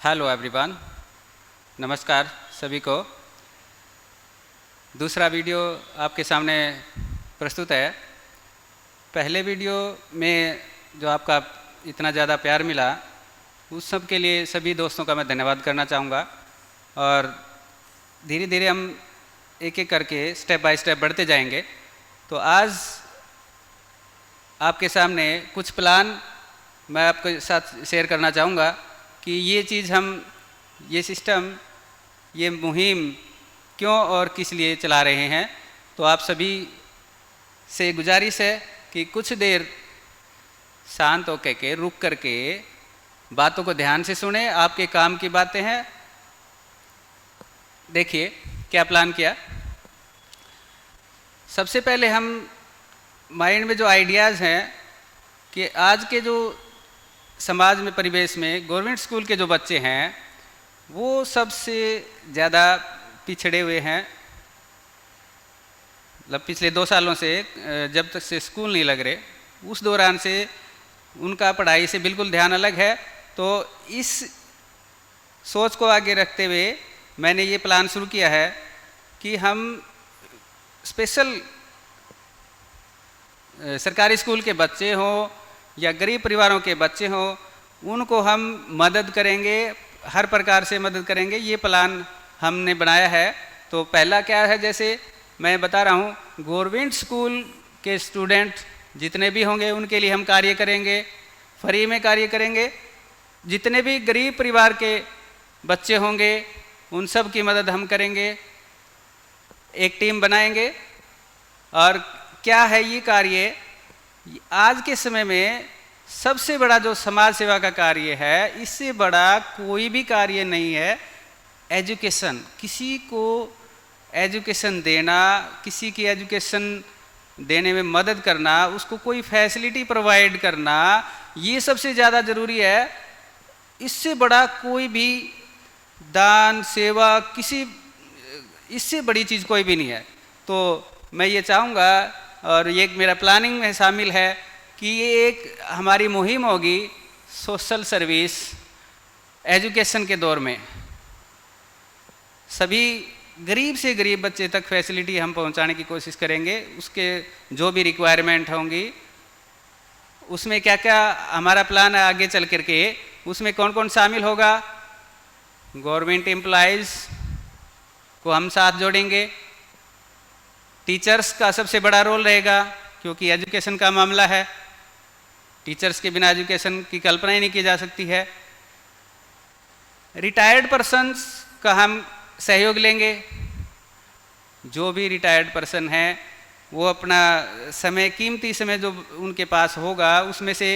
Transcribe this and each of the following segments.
Hello everyone, नमस्कार सभी को। दूसरा वीडियो आपके सामने प्रस्तुत है। पहले वीडियो में जो आपका इतना ज़्यादा प्यार मिला, उस सब के लिए सभी दोस्तों का मैं धन्यवाद करना चाहूँगा। और धीरे धीरे हम एक एक करके स्टेप बाय स्टेप बढ़ते जाएंगे। तो आज आपके सामने कुछ प्लान मैं आपके साथ शेयर करना चाहूँगा कि ये चीज़ ये सिस्टम, ये मुहिम क्यों और किस लिए चला रहे हैं। तो आप सभी से गुजारिश है कि कुछ देर शांत होकर के रुक करके बातों को ध्यान से सुने। आपके काम की बातें हैं। देखिए क्या प्लान किया। सबसे पहले हम माइंड में जो आइडियाज़ हैं कि आज के जो समाज में, परिवेश में गवर्नमेंट स्कूल के जो बच्चे हैं वो सबसे ज़्यादा पिछड़े हुए हैं। मतलब पिछले 2 सालों से जब तक से स्कूल नहीं लग रहे, उस दौरान से उनका पढ़ाई से बिल्कुल ध्यान अलग है। तो इस सोच को आगे रखते हुए मैंने ये प्लान शुरू किया है कि हम स्पेशल सरकारी स्कूल के बच्चे हों या गरीब परिवारों के बच्चे हों, उनको हम मदद करेंगे, हर प्रकार से मदद करेंगे। ये प्लान हमने बनाया है। तो पहला क्या है, जैसे मैं बता रहा हूँ, गवर्नमेंट स्कूल के स्टूडेंट जितने भी होंगे उनके लिए हम कार्य करेंगे, फ्री में कार्य करेंगे। जितने भी गरीब परिवार के बच्चे होंगे उन सब की मदद हम करेंगे। एक टीम बनाएंगे। और क्या है ये कार्य, आज के समय में सबसे बड़ा जो समाज सेवा का कार्य है, इससे बड़ा कोई भी कार्य नहीं है। एजुकेशन, किसी को एजुकेशन देना, किसी की एजुकेशन देने में मदद करना, उसको कोई फैसिलिटी प्रोवाइड करना, ये सबसे ज़्यादा ज़रूरी है। इससे बड़ा कोई भी दान, सेवा, इससे बड़ी चीज़ कोई भी नहीं है। तो मैं ये चाहूँगा, और ये मेरा प्लानिंग में शामिल है कि ये एक हमारी मुहिम होगी सोशल सर्विस एजुकेशन के दौर में। सभी गरीब से गरीब बच्चे तक फैसिलिटी हम पहुंचाने की कोशिश करेंगे। उसके जो भी रिक्वायरमेंट होंगी, उसमें क्या क्या हमारा प्लान है आगे चल करके, उसमें कौन कौन शामिल होगा। गवर्नमेंट एम्प्लॉइज़ को हम साथ जोड़ेंगे। टीचर्स का सबसे बड़ा रोल रहेगा, क्योंकि एजुकेशन का मामला है। टीचर्स के बिना एजुकेशन की कल्पना ही नहीं की जा सकती है। रिटायर्ड पर्सन्स का हम सहयोग लेंगे। जो भी रिटायर्ड पर्सन है वो अपना समय, कीमती समय जो उनके पास होगा, उसमें से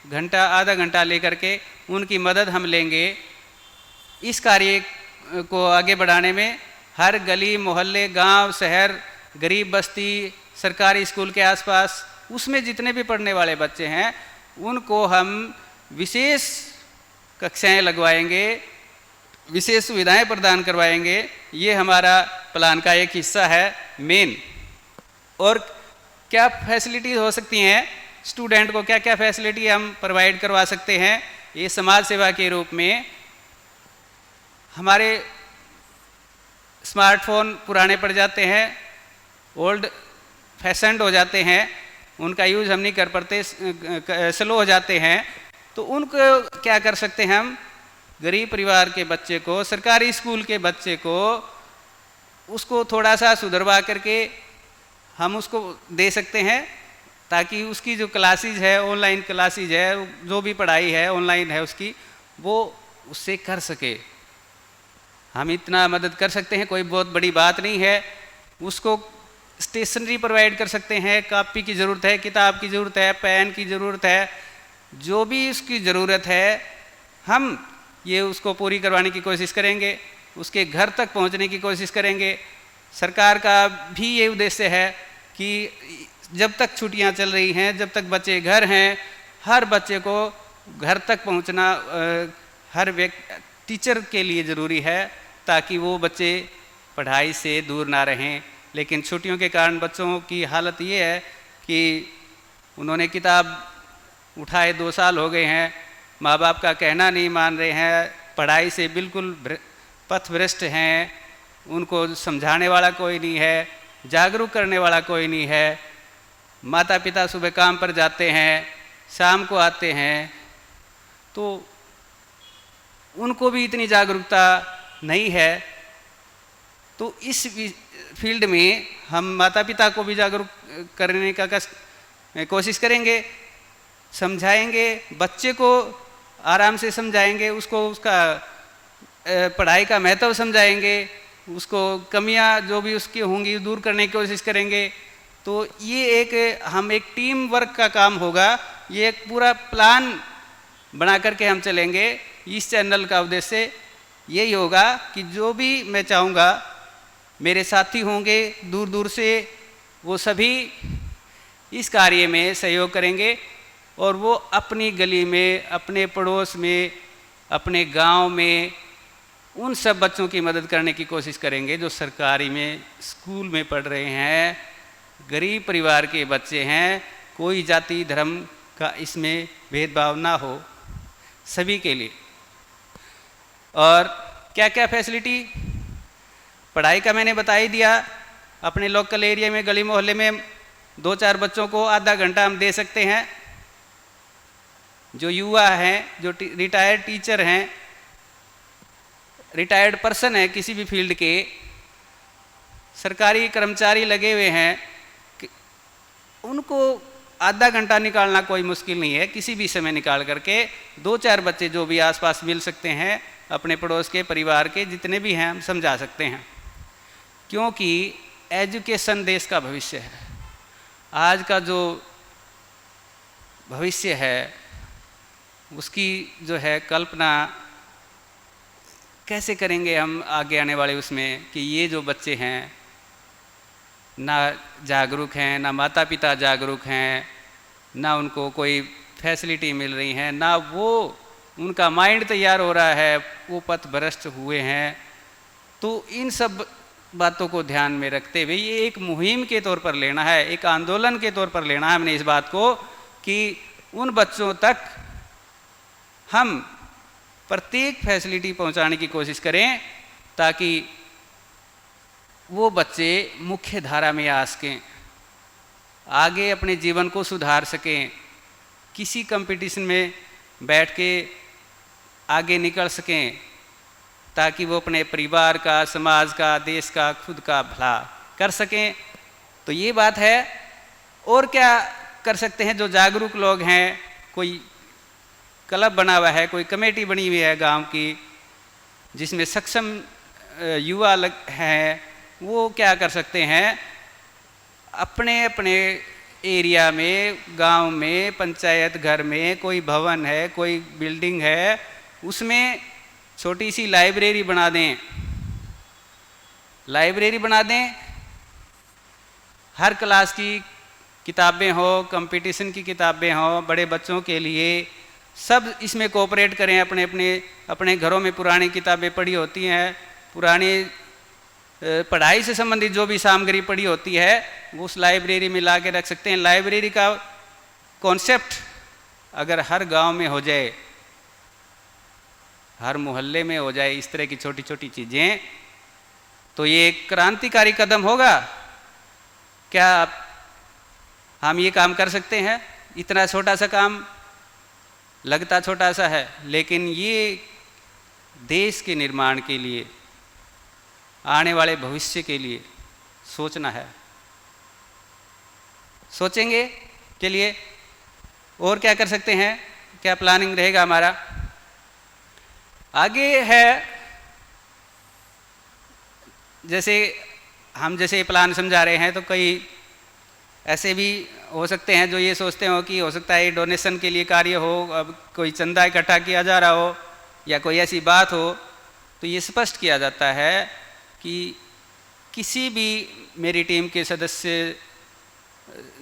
घंटा, आधा घंटा लेकर के उनकी मदद हम लेंगे। इस कार्य को आगे बढ़ाने में हर गली, मोहल्ले, गांव, शहर, गरीब बस्ती, सरकारी स्कूल के आसपास, उसमें जितने भी पढ़ने वाले बच्चे हैं उनको हम विशेष कक्षाएं लगवाएंगे, विशेष सुविधाएं प्रदान करवाएंगे। ये हमारा प्लान का एक हिस्सा है मेन। और क्या फैसिलिटीज़ हो सकती हैं, स्टूडेंट को क्या क्या फैसिलिटी हम प्रोवाइड करवा सकते हैं ये समाज सेवा के रूप में। हमारे स्मार्टफोन पुराने पड़ जाते हैं, ओल्ड फैशन्ड हो जाते हैं, उनका यूज़ हम नहीं कर पाते, स्लो हो जाते हैं। तो उनको क्या कर सकते हैं हम, गरीब परिवार के बच्चे को, सरकारी स्कूल के बच्चे को, उसको थोड़ा सा सुधरवा करके हम उसको दे सकते हैं, ताकि उसकी जो क्लासेज है, ऑनलाइन क्लासेज है, जो भी पढ़ाई है ऑनलाइन है उसकी, वो उससे कर सके। हम इतना मदद कर सकते हैं, कोई बहुत बड़ी बात नहीं है। उसको स्टेशनरी प्रोवाइड कर सकते हैं, कॉपी की ज़रूरत है, किताब की ज़रूरत है, पेन की ज़रूरत है, जो भी उसकी ज़रूरत है हम ये उसको पूरी करवाने की कोशिश करेंगे। उसके घर तक पहुंचने की कोशिश करेंगे। सरकार का भी ये उद्देश्य है कि जब तक छुट्टियां चल रही हैं, जब तक बच्चे घर हैं, हर बच्चे को घर तक पहुंचना हर टीचर के लिए ज़रूरी है, ताकि वो बच्चे पढ़ाई से दूर ना रहें। लेकिन छुट्टियों के कारण बच्चों की हालत ये है कि उन्होंने किताब उठाए 2 साल हो गए हैं, माँ बाप का कहना नहीं मान रहे हैं, पढ़ाई से बिल्कुल पथभ्रष्ट हैं, उनको समझाने वाला कोई नहीं है, जागरूक करने वाला कोई नहीं है। माता पिता सुबह काम पर जाते हैं, शाम को आते हैं, तो उनको भी इतनी जागरूकता नहीं है। तो इस फील्ड में हम माता पिता को भी जागरूक करने का कोशिश करेंगे, समझाएंगे, बच्चे को आराम से समझाएंगे, उसको उसका पढ़ाई का महत्व समझाएंगे, उसको कमियां जो भी उसकी होंगी दूर करने की कोशिश करेंगे। तो ये हम एक टीम वर्क का काम होगा, ये एक पूरा प्लान बना करके हम चलेंगे। इस चैनल का उद्देश्य यही होगा कि जो भी मैं चाहूँगा, मेरे साथी होंगे दूर दूर से, वो सभी इस कार्य में सहयोग करेंगे और वो अपनी गली में, अपने पड़ोस में, अपने गांव में उन सब बच्चों की मदद करने की कोशिश करेंगे जो सरकारी में स्कूल में पढ़ रहे हैं, गरीब परिवार के बच्चे हैं। कोई जाति धर्म का इसमें भेदभाव ना हो, सभी के लिए। और क्या क्या फैसिलिटी, पढ़ाई का मैंने बता ही दिया। अपने लोकल एरिया में, गली मोहल्ले में 2-4 बच्चों को आधा घंटा हम दे सकते हैं। जो युवा हैं, जो रिटायर्ड टीचर हैं, रिटायर्ड पर्सन है किसी भी फील्ड के, सरकारी कर्मचारी लगे हुए हैं, उनको आधा घंटा निकालना कोई मुश्किल नहीं है। किसी भी समय निकाल करके 2-4 बच्चे जो भी आसपास मिल सकते हैं, अपने पड़ोस के, परिवार के जितने भी हैं, हम समझा सकते हैं। क्योंकि एजुकेशन देश का भविष्य है। आज का जो भविष्य है उसकी जो है कल्पना कैसे करेंगे हम आगे आने वाले उसमें, कि ये जो बच्चे हैं ना जागरूक हैं, ना माता पिता जागरूक हैं, ना उनको कोई फैसिलिटी मिल रही है, ना वो उनका माइंड तैयार हो रहा है, वो पथभ्रष्ट हुए हैं। तो इन सब बातों को ध्यान में रखते हुए ये एक मुहिम के तौर पर लेना है, एक आंदोलन के तौर पर लेना है हमने इस बात को, कि उन बच्चों तक हम प्रत्येक फैसिलिटी पहुंचाने की कोशिश करें ताकि वो बच्चे मुख्य धारा में आ सकें, आगे अपने जीवन को सुधार सकें, किसी कंपटीशन में बैठ के आगे निकल सकें, ताकि वो अपने परिवार का, समाज का, देश का, खुद का भला कर सकें। तो ये बात है। और क्या कर सकते हैं? जो जागरूक लोग हैं, कोई क्लब बना हुआ है, कोई कमेटी बनी हुई है गांव की, जिसमें सक्षम युवा हैं, वो क्या कर सकते हैं? अपने अपने एरिया में, गांव में, पंचायत घर में कोई भवन है, कोई बिल्डिंग है, उसमें छोटी सी लाइब्रेरी बना दें। लाइब्रेरी बना दें, हर क्लास की किताबें हो, कंपटीशन की किताबें हो, बड़े बच्चों के लिए, सब इसमें कोऑपरेट करें। अपने घरों में पुरानी किताबें पढ़ी होती हैं, पुरानी पढ़ाई से संबंधित जो भी सामग्री पड़ी होती है वो उस लाइब्रेरी में ला के रख सकते हैं। लाइब्रेरी का कॉन्सेप्ट अगर हर गांव में हो जाए, हर मोहल्ले में हो जाए, इस तरह की छोटी छोटी चीज़ें, तो ये एक क्रांतिकारी कदम होगा। क्या हम ये काम कर सकते हैं? इतना छोटा सा काम लगता छोटा सा है, लेकिन ये देश के निर्माण के लिए, आने वाले भविष्य के लिए सोचना है। सोचेंगे के लिए और क्या कर सकते हैं, क्या प्लानिंग रहेगा हमारा आगे है? जैसे प्लान समझा रहे हैं, तो कई ऐसे भी हो सकते हैं जो ये सोचते हो कि हो सकता है डोनेशन के लिए कार्य हो, अब कोई चंदा इकट्ठा किया जा रहा हो या कोई ऐसी बात हो, तो ये स्पष्ट किया जाता है कि किसी भी मेरी टीम के सदस्य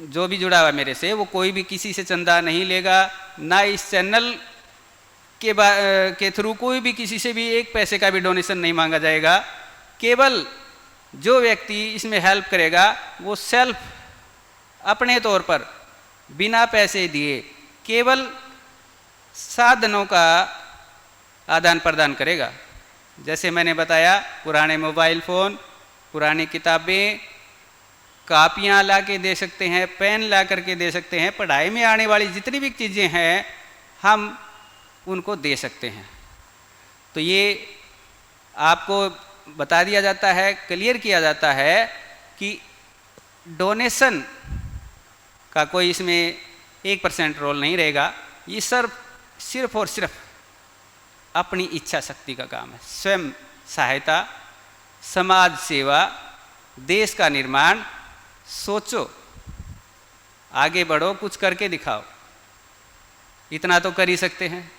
जो भी जुड़ा हुआ मेरे से, वो कोई भी किसी से चंदा नहीं लेगा, ना इस चैनल के थ्रू कोई भी किसी से भी 1 पैसे का भी डोनेशन नहीं मांगा जाएगा। केवल जो व्यक्ति इसमें हेल्प करेगा वो सेल्फ अपने तौर पर बिना पैसे दिए केवल साधनों का आदान प्रदान करेगा। जैसे मैंने बताया, पुराने मोबाइल फ़ोन, पुरानी किताबें, कापियाँ ला के दे सकते हैं, पेन ला करके दे सकते हैं, पढ़ाई में आने वाली जितनी भी चीज़ें हैं हम उनको दे सकते हैं। तो ये आपको बता दिया जाता है, क्लियर किया जाता है कि डोनेशन का कोई इसमें 1% रोल नहीं रहेगा। ये सिर्फ और सिर्फ अपनी इच्छा शक्ति का काम है। स्वयं सहायता, समाज सेवा, देश का निर्माण। सोचो, आगे बढ़ो, कुछ करके दिखाओ। इतना तो कर ही सकते हैं,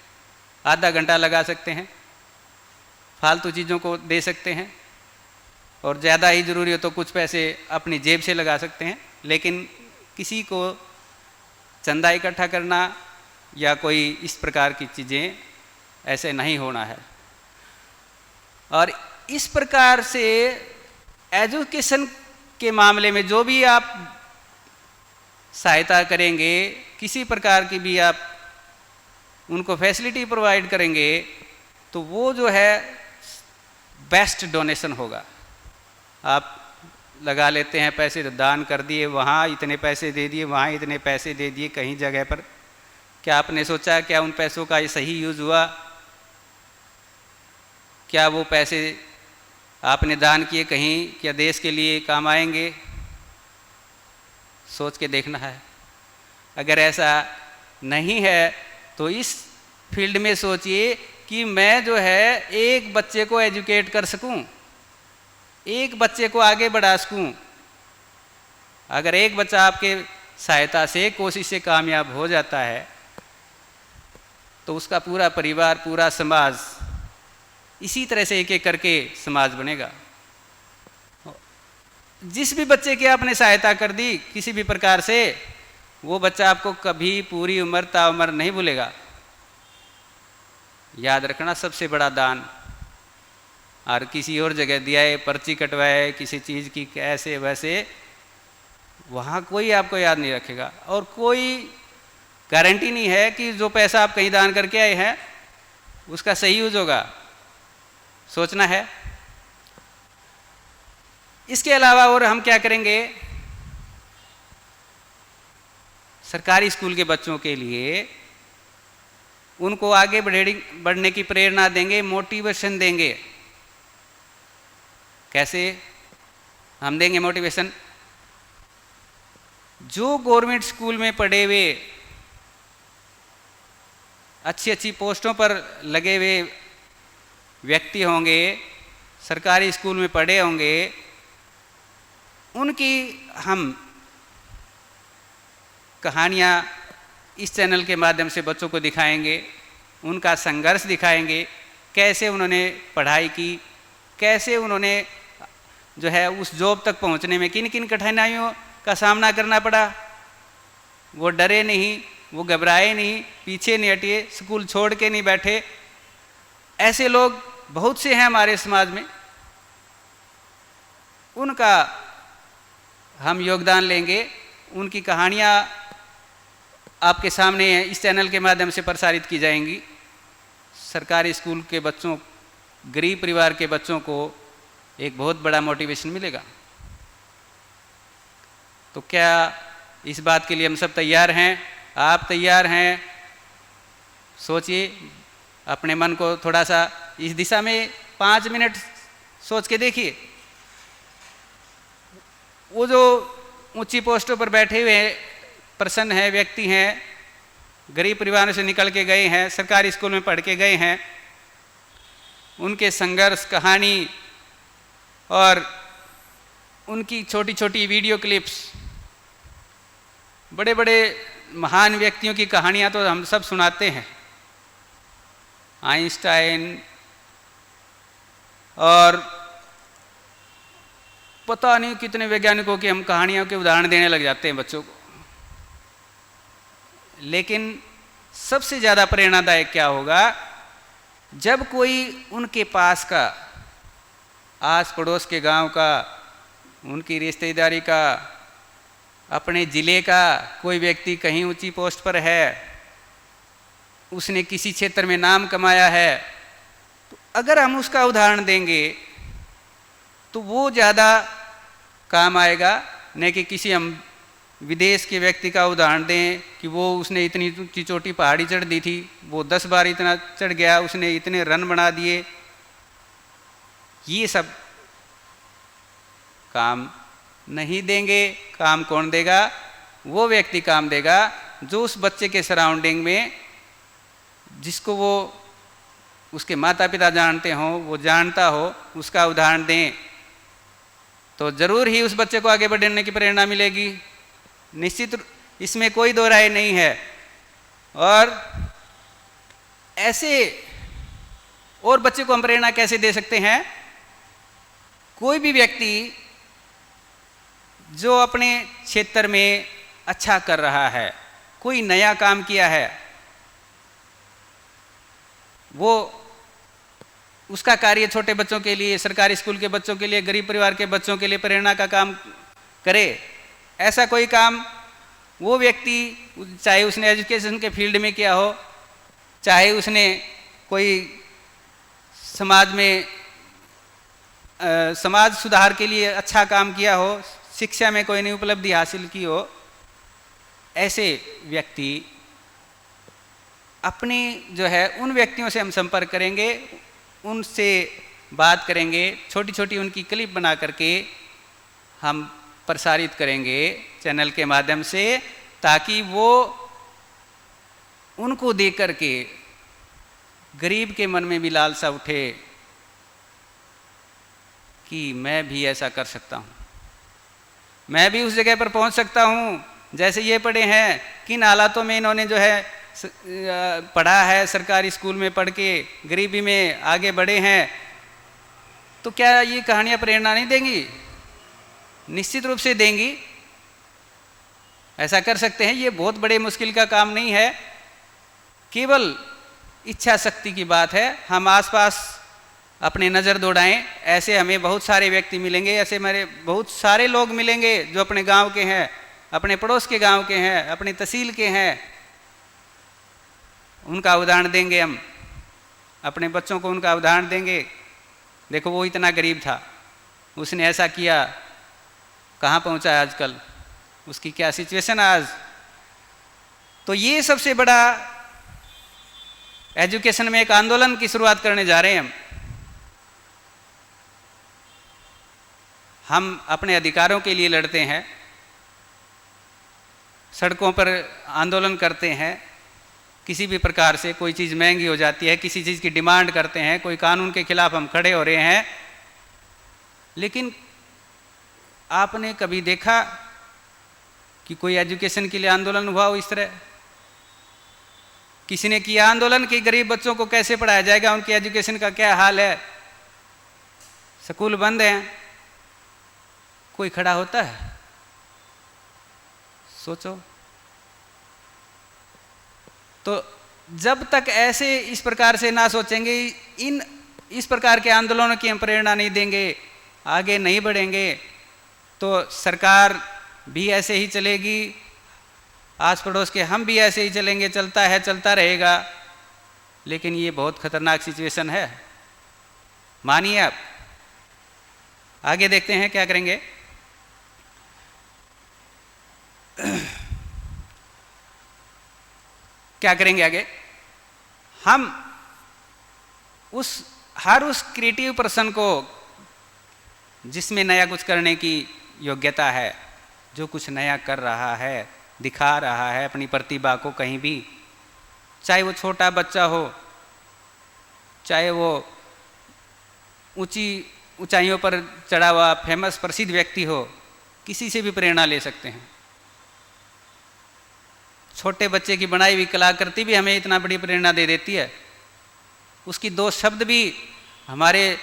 आधा घंटा लगा सकते हैं, फालतू चीज़ों को दे सकते हैं, और ज़्यादा ही ज़रूरी हो तो कुछ पैसे अपनी जेब से लगा सकते हैं। लेकिन किसी को चंदा इकट्ठा करना या कोई इस प्रकार की चीज़ें ऐसे नहीं होना है। और इस प्रकार से एजुकेशन के मामले में जो भी आप सहायता करेंगे, किसी प्रकार की भी आप उनको फैसिलिटी प्रोवाइड करेंगे, तो वो जो है बेस्ट डोनेशन होगा। आप लगा लेते हैं पैसे, दान कर दिए, वहाँ इतने पैसे दे दिए, वहाँ इतने पैसे दे दिए कहीं जगह पर, क्या आपने सोचा क्या उन पैसों का सही यूज़ हुआ? क्या वो पैसे आपने दान किए कहीं क्या देश के लिए काम आएंगे? सोच के देखना है। अगर ऐसा नहीं है तो इस फील्ड में सोचिए कि मैं जो है एक बच्चे को एजुकेट कर सकूं, एक बच्चे को आगे बढ़ा सकूं। अगर एक बच्चा आपके सहायता से, कोशिश से कामयाब हो जाता है तो उसका पूरा परिवार, पूरा समाज, इसी तरह से एक एक करके समाज बनेगा। जिस भी बच्चे की आपने सहायता कर दी किसी भी प्रकार से, वो बच्चा आपको कभी पूरी उम्र ताउम्र नहीं भूलेगा। याद रखना, सबसे बड़ा दान। और किसी और जगह दिया है, पर्ची कटवाए किसी चीज़ की ऐसे वैसे, वहाँ कोई आपको याद नहीं रखेगा। और कोई गारंटी नहीं है कि जो पैसा आप कहीं दान करके आए हैं उसका सही यूज होगा। सोचना है। इसके अलावा और हम क्या करेंगे? सरकारी स्कूल के बच्चों के लिए उनको आगे बढ़ने की प्रेरणा देंगे, मोटिवेशन देंगे। कैसे हम देंगे मोटिवेशन? जो गवर्नमेंट स्कूल में पढ़े हुए, अच्छी अच्छी पोस्टों पर लगे हुए व्यक्ति होंगे, सरकारी स्कूल में पढ़े होंगे, उनकी हम कहानियाँ इस चैनल के माध्यम से बच्चों को दिखाएंगे, उनका संघर्ष दिखाएंगे, कैसे उन्होंने पढ़ाई की, कैसे उन्होंने जो है उस जॉब तक पहुंचने में किन किन कठिनाइयों का सामना करना पड़ा। वो डरे नहीं, वो घबराए नहीं, पीछे नहीं हटे, स्कूल छोड़ के नहीं बैठे। ऐसे लोग बहुत से हैं हमारे समाज में। उनका हम योगदान लेंगे, उनकी कहानियाँ आपके सामने इस चैनल के माध्यम से प्रसारित की जाएंगी। सरकारी स्कूल के बच्चों, गरीब परिवार के बच्चों को एक बहुत बड़ा मोटिवेशन मिलेगा। तो क्या इस बात के लिए हम सब तैयार हैं? आप तैयार हैं? सोचिए, अपने मन को थोड़ा सा इस दिशा में 5 मिनट सोच के देखिए। वो जो ऊंची पोस्टों पर बैठे हुए पर्सन हैं, व्यक्ति हैं, गरीब परिवारों से निकल के गए हैं, सरकारी स्कूल में पढ़ के गए हैं, उनके संघर्ष कहानी और उनकी छोटी छोटी वीडियो क्लिप्स, बड़े बड़े महान व्यक्तियों की कहानियाँ तो हम सब सुनाते हैं। आइंस्टाइन और पता नहीं कितने वैज्ञानिकों की हम कहानियों के उदाहरण देने लग जाते हैं बच्चों को। लेकिन सबसे ज़्यादा प्रेरणादायक क्या होगा? जब कोई उनके पास का, आस पड़ोस के गांव का, उनकी रिश्तेदारी का, अपने ज़िले का कोई व्यक्ति कहीं ऊंची पोस्ट पर है, उसने किसी क्षेत्र में नाम कमाया है, अगर हम उसका उदाहरण देंगे तो वो ज़्यादा काम आएगा, न कि किसी हम विदेश के व्यक्ति का उदाहरण दें कि वो उसने इतनी ऊंची चोटी पहाड़ी चढ़ दी थी, वो 10 बार इतना चढ़ गया, उसने इतने रन बना दिए। ये सब काम नहीं देंगे। काम कौन देगा? वो व्यक्ति काम देगा जो उस बच्चे के सराउंडिंग में, जिसको वो उसके माता पिता जानते हों, वो जानता हो, उसका उदाहरण दें तो जरूर ही उस बच्चे को आगे बढ़ने की प्रेरणा मिलेगी। निश्चित इसमें कोई दो राय नहीं है। और ऐसे और बच्चे को हम प्रेरणा कैसे दे सकते हैं? कोई भी व्यक्ति जो अपने क्षेत्र में अच्छा कर रहा है, कोई नया काम किया है, वो उसका कार्य छोटे बच्चों के लिए, सरकारी स्कूल के बच्चों के लिए, गरीब परिवार के बच्चों के लिए प्रेरणा का काम करे। ऐसा कोई काम वो व्यक्ति, चाहे उसने एजुकेशन के फील्ड में किया हो, चाहे उसने कोई समाज में समाज सुधार के लिए अच्छा काम किया हो, शिक्षा में कोई नई उपलब्धि हासिल की हो, ऐसे व्यक्ति अपनी जो है उन व्यक्तियों से हम संपर्क करेंगे, उनसे बात करेंगे, छोटी छोटी उनकी क्लिप बना करके हम प्रसारित करेंगे चैनल के माध्यम से, ताकि वो उनको देख करके गरीब के मन में भी लालसा उठे कि मैं भी ऐसा कर सकता हूँ, मैं भी उस जगह पर पहुँच सकता हूँ जैसे ये पढ़े हैं। किन हालातों में इन्होंने जो है पढ़ा है, सरकारी स्कूल में पढ़ के गरीबी में आगे बढ़े हैं, तो क्या ये कहानियाँ प्रेरणा नहीं देंगी? निश्चित रूप से देंगी। ऐसा कर सकते हैं। ये बहुत बड़े मुश्किल का काम नहीं है, केवल इच्छा शक्ति की बात है। हम आसपास अपने नज़र दौड़ाएं, ऐसे हमें बहुत सारे व्यक्ति मिलेंगे, ऐसे मेरे बहुत सारे लोग मिलेंगे जो अपने गांव के हैं, अपने पड़ोस के गांव के हैं, अपनी तहसील के हैं। उनका उदाहरण देंगे हम, अपने बच्चों को उनका उदाहरण देंगे। देखो वो इतना गरीब था, उसने ऐसा किया, कहाँ पहुँचा है आजकल, उसकी क्या सिचुएशन है आज। तो ये सबसे बड़ा एजुकेशन में एक आंदोलन की शुरुआत करने जा रहे हैं हम अपने अधिकारों के लिए लड़ते हैं, सड़कों पर आंदोलन करते हैं। किसी भी प्रकार से कोई चीज़ महंगी हो जाती है, किसी चीज़ की डिमांड करते हैं, कोई कानून के खिलाफ हम खड़े हो रहे हैं। लेकिन आपने कभी देखा कि कोई एजुकेशन के लिए आंदोलन हुआ हो इस तरह? किसी ने किया आंदोलन कि गरीब बच्चों को कैसे पढ़ाया जाएगा, उनकी एजुकेशन का क्या हाल है, स्कूल बंद हैं, कोई खड़ा होता है? सोचो। तो जब तक ऐसे इस प्रकार से ना सोचेंगे, इस प्रकार के आंदोलनों की हम प्रेरणा नहीं देंगे, आगे नहीं बढ़ेंगे, तो सरकार भी ऐसे ही चलेगी, आस पड़ोस के हम भी ऐसे ही चलेंगे, चलता है, चलता रहेगा। लेकिन ये बहुत खतरनाक सिचुएशन है, मानिए आप। आगे देखते हैं क्या करेंगे। क्या करेंगे आगे? हम हर उस क्रिएटिव पर्सन को जिसमें नया कुछ करने की योग्यता है, जो कुछ नया कर रहा है, दिखा रहा है अपनी प्रतिभा को कहीं भी, चाहे वो छोटा बच्चा हो, चाहे वो ऊंचाइयों पर चढ़ा हुआ फेमस प्रसिद्ध व्यक्ति हो, किसी से भी प्रेरणा ले सकते हैं। छोटे बच्चे की बनाई हुई कलाकृति भी हमें इतना बड़ी प्रेरणा दे देती है, उसकी दो शब्द भी हमारे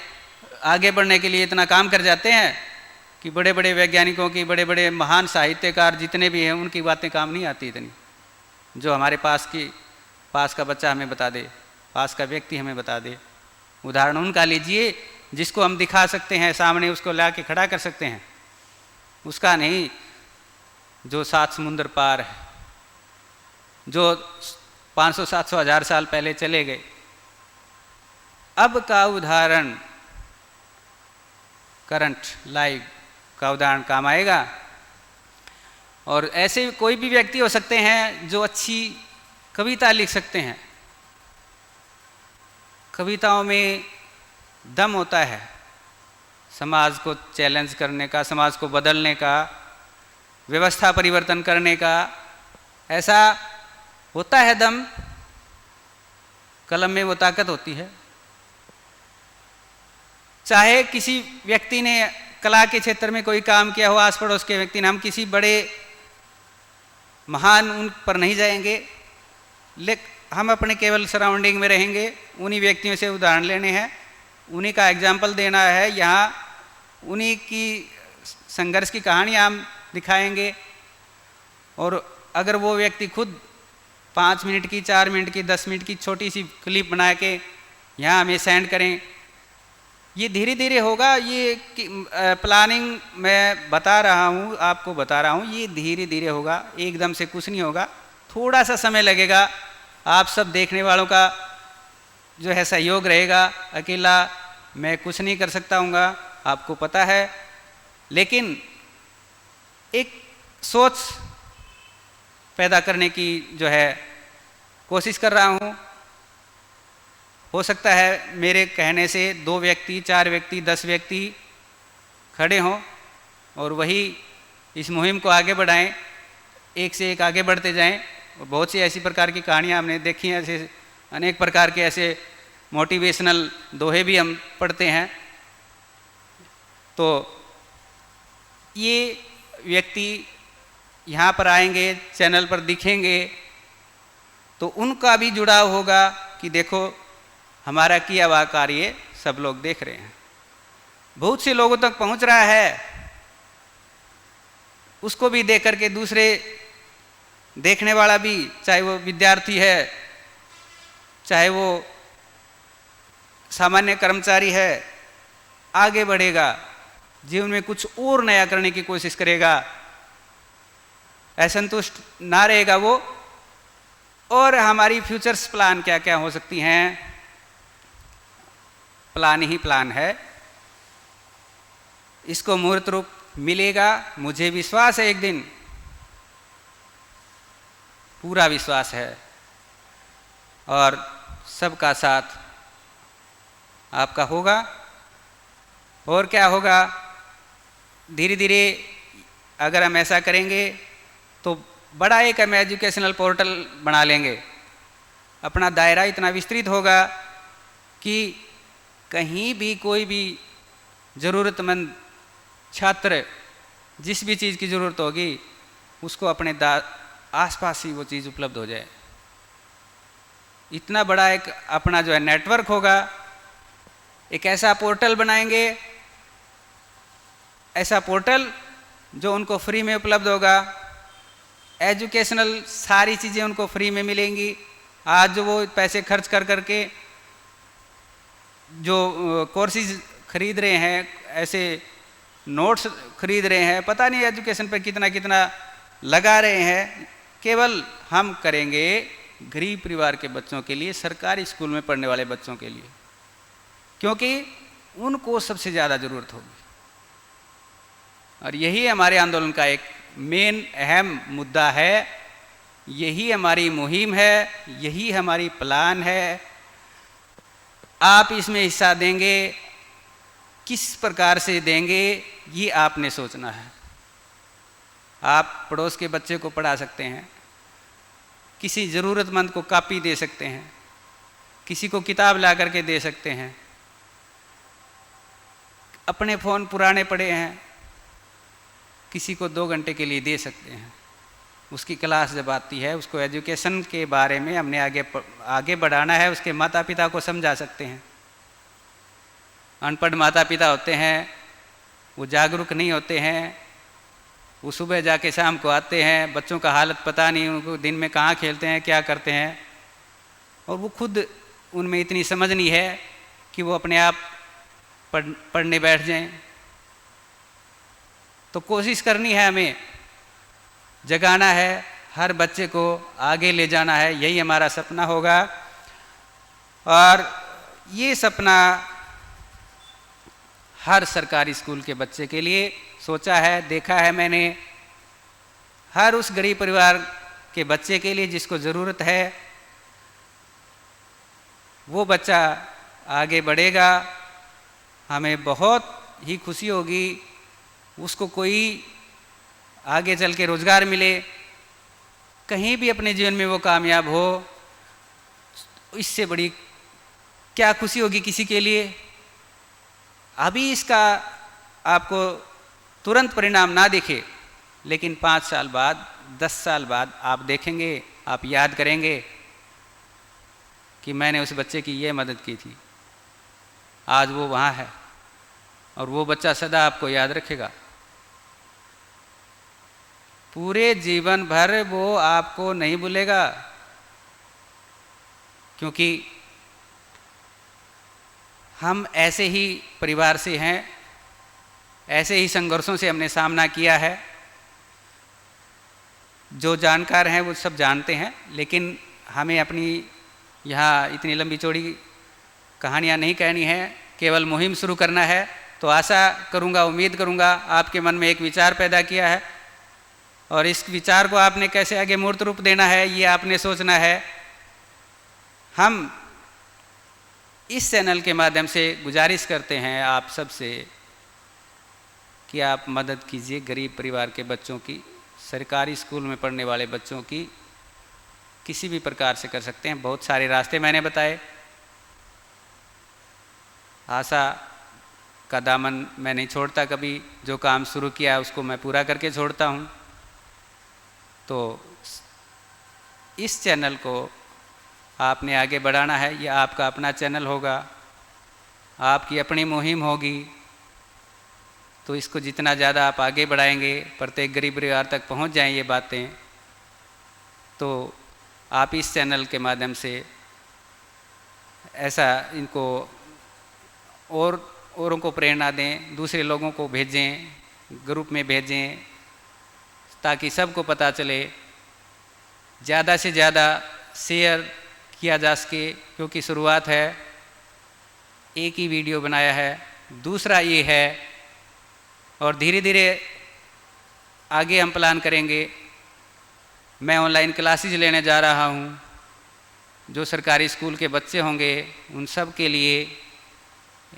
आगे बढ़ने के लिए इतना काम कर जाते हैं कि बड़े बड़े वैज्ञानिकों की, बड़े बड़े महान साहित्यकार जितने भी हैं, उनकी बातें काम नहीं आती इतनी, जो हमारे पास का बच्चा हमें बता दे, पास का व्यक्ति हमें बता दे। उदाहरण उनका लीजिए जिसको हम दिखा सकते हैं सामने, उसको ला के खड़ा कर सकते हैं, उसका नहीं जो 7 समुंदर पार है, जो 500, 700, 1000 साल पहले चले गए। अब का उदाहरण करंट लाइव का उदाहरण काम आएगा। और ऐसे कोई भी व्यक्ति हो सकते हैं जो अच्छी कविता लिख सकते हैं। कविताओं में दम होता है, समाज को चैलेंज करने का, समाज को बदलने का, व्यवस्था परिवर्तन करने का, ऐसा होता है दम। कलम में वो ताकत होती है। चाहे किसी व्यक्ति ने कला के क्षेत्र में कोई काम किया हो, आस पड़ोस के व्यक्ति ने, हम किसी बड़े महान उन पर नहीं जाएंगे, लेकिन हम अपने केवल सराउंडिंग में रहेंगे, उन्हीं व्यक्तियों से उदाहरण लेने हैं, उन्हीं का एग्जाम्पल देना है। यहाँ उन्हीं की संघर्ष की कहानियाँ हम दिखाएंगे। और अगर वो व्यक्ति खुद 5 मिनट की, 4 मिनट की, 10 मिनट की छोटी सी क्लिप बना के यहाँ हमें सेंड करें, ये धीरे धीरे होगा। ये प्लानिंग मैं बता रहा हूँ, आपको बता रहा हूँ, ये धीरे धीरे होगा, एकदम से कुछ नहीं होगा, थोड़ा सा समय लगेगा। आप सब देखने वालों का जो है सहयोग रहेगा। अकेला मैं कुछ नहीं कर सकता हूँगा, आपको पता है। लेकिन एक सोच पैदा करने की जो है कोशिश कर रहा हूँ। हो सकता है मेरे कहने से 2 व्यक्ति, 4 व्यक्ति, 10 व्यक्ति खड़े हों और वही इस मुहिम को आगे बढ़ाएं, एक से एक आगे बढ़ते जाएं। और बहुत सी ऐसी प्रकार की कहानियाँ हमने देखी हैं, ऐसे अनेक प्रकार के ऐसे मोटिवेशनल दोहे भी हम पढ़ते हैं। तो ये व्यक्ति यहाँ पर आएंगे, चैनल पर दिखेंगे, तो उनका भी जुड़ाव होगा कि देखो हमारा किया हुआ कार्य सब लोग देख रहे हैं, बहुत से लोगों तक पहुंच रहा है। उसको भी देख करके दूसरे देखने वाला भी, चाहे वो विद्यार्थी है, चाहे वो सामान्य कर्मचारी है, आगे बढ़ेगा, जीवन में कुछ और नया करने की कोशिश करेगा, असंतुष्ट ना रहेगा वो। और हमारी फ्यूचर्स प्लान क्या क्या हो सकती हैं, प्लान ही प्लान है। इसको मूर्त रूप मिलेगा, मुझे विश्वास है, एक दिन पूरा विश्वास है। और सबका साथ आपका होगा। और क्या होगा, धीरे धीरे अगर हम ऐसा करेंगे तो बड़ा एक हम एजुकेशनल पोर्टल बना लेंगे। अपना दायरा इतना विस्तृत होगा कि कहीं भी कोई भी ज़रूरतमंद छात्र जिस भी चीज़ की ज़रूरत होगी उसको अपने आसपास ही वो चीज़ उपलब्ध हो जाए। इतना बड़ा एक अपना जो है नेटवर्क होगा। एक ऐसा पोर्टल बनाएंगे, ऐसा पोर्टल जो उनको फ्री में उपलब्ध होगा। एजुकेशनल सारी चीज़ें उनको फ्री में मिलेंगी। आज जो वो पैसे खर्च कर करके जो कोर्सेज खरीद रहे हैं, ऐसे नोट्स खरीद रहे हैं, पता नहीं एजुकेशन पे कितना कितना लगा रहे हैं, केवल हम करेंगे गरीब परिवार के बच्चों के लिए, सरकारी स्कूल में पढ़ने वाले बच्चों के लिए, क्योंकि उनको सबसे ज़्यादा ज़रूरत होगी। और यही हमारे आंदोलन का एक मेन अहम मुद्दा है, यही हमारी मुहिम है, यही हमारी प्लान है। आप इसमें हिस्सा देंगे, किस प्रकार से देंगे ये आपने सोचना है। आप पड़ोस के बच्चे को पढ़ा सकते हैं, किसी ज़रूरतमंद को कॉपी दे सकते हैं, किसी को किताब ला करके दे सकते हैं। अपने फ़ोन पुराने पड़े हैं, किसी को 2 घंटे के लिए दे सकते हैं। उसकी क्लास जब आती है, उसको एजुकेशन के बारे में हमने आगे बढ़ाना है, उसके माता पिता को समझा सकते हैं। अनपढ़ माता पिता होते हैं, वो जागरूक नहीं होते हैं, वो सुबह जाके शाम को आते हैं, बच्चों का हालत पता नहीं, उनको दिन में कहाँ खेलते हैं, क्या करते हैं, और वो खुद उनमें इतनी समझ नहीं है कि वो अपने आप पढ़ने बैठ जाएं। तो कोशिश करनी है, हमें जगाना है, हर बच्चे को आगे ले जाना है, यही हमारा सपना होगा। और ये सपना हर सरकारी स्कूल के बच्चे के लिए सोचा है, देखा है मैंने। हर उस गरीब परिवार के बच्चे के लिए जिसको ज़रूरत है, वो बच्चा आगे बढ़ेगा, हमें बहुत ही खुशी होगी। उसको कोई आगे चल के रोज़गार मिले, कहीं भी अपने जीवन में वो कामयाब हो, इससे बड़ी क्या खुशी होगी किसी के लिए। अभी इसका आपको तुरंत परिणाम ना दिखे, लेकिन 5 साल बाद, 10 साल बाद आप देखेंगे, आप याद करेंगे कि मैंने उस बच्चे की ये मदद की थी। आज वो वहाँ है और वो बच्चा सदा आपको याद रखेगा। पूरे जीवन भर वो आपको नहीं भूलेगा, क्योंकि हम ऐसे ही परिवार से हैं, ऐसे ही संघर्षों से हमने सामना किया है। जो जानकार हैं वो सब जानते हैं, लेकिन हमें अपनी यहाँ इतनी लंबी चौड़ी कहानियाँ नहीं कहनी है, केवल मुहिम शुरू करना है। तो आशा करूँगा, उम्मीद करूँगा आपके मन में एक विचार पैदा किया है, और इस विचार को आपने कैसे आगे मूर्त रूप देना है ये आपने सोचना है। हम इस चैनल के माध्यम से गुजारिश करते हैं आप सबसे कि आप मदद कीजिए गरीब परिवार के बच्चों की, सरकारी स्कूल में पढ़ने वाले बच्चों की। किसी भी प्रकार से कर सकते हैं, बहुत सारे रास्ते मैंने बताए। आशा का दामन मैं नहीं छोड़ता कभी, जो काम शुरू किया उसको मैं पूरा करके छोड़ता हूँ। तो इस चैनल को आपने आगे बढ़ाना है, ये आपका अपना चैनल होगा, आपकी अपनी मुहिम होगी। तो इसको जितना ज़्यादा आप आगे बढ़ाएंगे, प्रत्येक गरीब परिवार तक पहुंच जाएं ये बातें, तो आप इस चैनल के माध्यम से ऐसा इनको औरों को प्रेरणा दें, दूसरे लोगों को भेजें, ग्रुप में भेजें, ताकि सबको पता चले, ज़्यादा से ज़्यादा शेयर किया जा सके। क्योंकि शुरुआत है, एक ही वीडियो बनाया है, दूसरा ये है, और धीरे धीरे आगे हम प्लान करेंगे। मैं ऑनलाइन क्लासेज लेने जा रहा हूँ, जो सरकारी स्कूल के बच्चे होंगे उन सब के लिए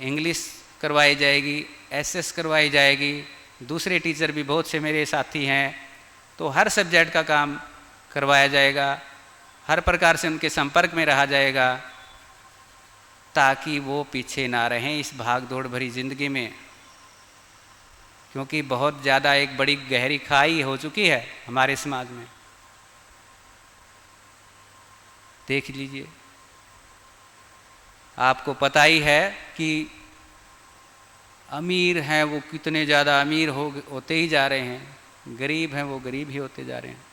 इंग्लिश करवाई जाएगी, एसएस करवाई जाएगी। दूसरे टीचर भी बहुत से मेरे साथी हैं, तो हर सब्जेक्ट का काम करवाया जाएगा, हर प्रकार से उनके संपर्क में रहा जाएगा, ताकि वो पीछे ना रहें इस भाग दौड़ भरी ज़िंदगी में। क्योंकि बहुत ज़्यादा एक बड़ी गहरी खाई हो चुकी है हमारे समाज में। देख लीजिए, आपको पता ही है कि अमीर हैं वो कितने ज़्यादा अमीर होते ही जा रहे हैं, गरीब हैं वो गरीब ही होते जा रहे हैं।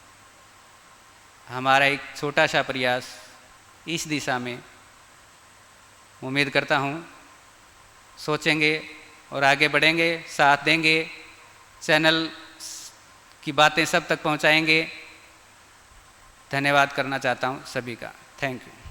हमारा एक छोटा सा प्रयास इस दिशा में, उम्मीद करता हूँ सोचेंगे और आगे बढ़ेंगे, साथ देंगे, चैनल की बातें सब तक पहुँचाएंगे। धन्यवाद करना चाहता हूँ सभी का। Thank you.